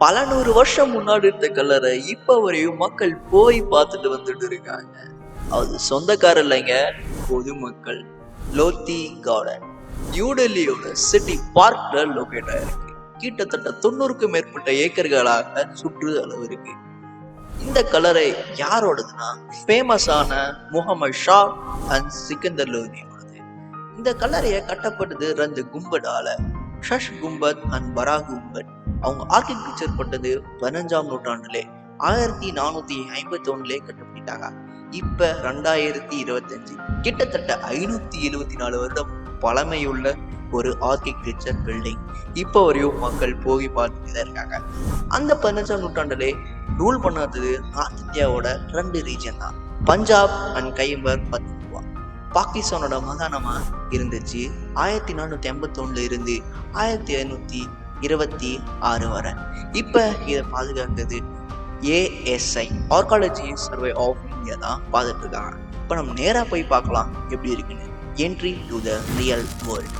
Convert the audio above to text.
பல 100 வருஷம் முன்னாடி இருந்த கல்லறை இப்ப வரையும் மக்கள் போய் பார்த்துட்டு வந்துட்டு இருக்காங்க. அது சொந்தக்காரர் இல்லைங்க, பொதுமக்கள். லோத்தி கார்டன் நியூ டெல்லியோட சிட்டி பார்க்ல லொகேட் ஆயிருக்கு. கிட்டத்தட்ட 90க்கும் மேற்பட்ட ஏக்கர்களாக சுற்று அளவு இருக்கு. இந்த கல்லறை யாரோடதுன்னா ஃபேமஸான முகமது ஷா அண்ட் சிக்கந்தர் லோதியோடது. இந்த கல்லறையை கட்டப்பட்டது 2 கும்படால, ஷஷ் கும்பத் அண்ட் பரா கும்பத். அவங்க ஆர்கிடெக்சர் பட்டது 15ஆம் நூற்றாண்டுலே 1451 கட்டப்பட்டாங்க. இப்ப 2025 கிட்டத்தட்ட 574 வருடம் பழமையுள்ள ஒரு ஆர்கிடெக்சர் பில்டிங். இப்போ வரையும் மக்கள் போய் பார்த்துட்டு தான் இருக்காங்க. அந்த 15ஆம் நூற்றாண்டுலே ரூல் பண்ணாதது நார்த் இந்தியாவோட 2 ரீஜன் தான், பஞ்சாப் அண்ட் கைபர் பக்துன்குவா. பாகிஸ்தானோட மாகாணமா இருந்துச்சு 1481 இருந்து 1526 வரை. இப்ப இதை பாதுகாக்கிறது ASI archaeology survey of India தான் பார்த்துட்டு இருக்காங்க. இப்ப நம்ம நேரா போய் பார்க்கலாம் எப்படி இருக்குன்னு. Entry to the real world.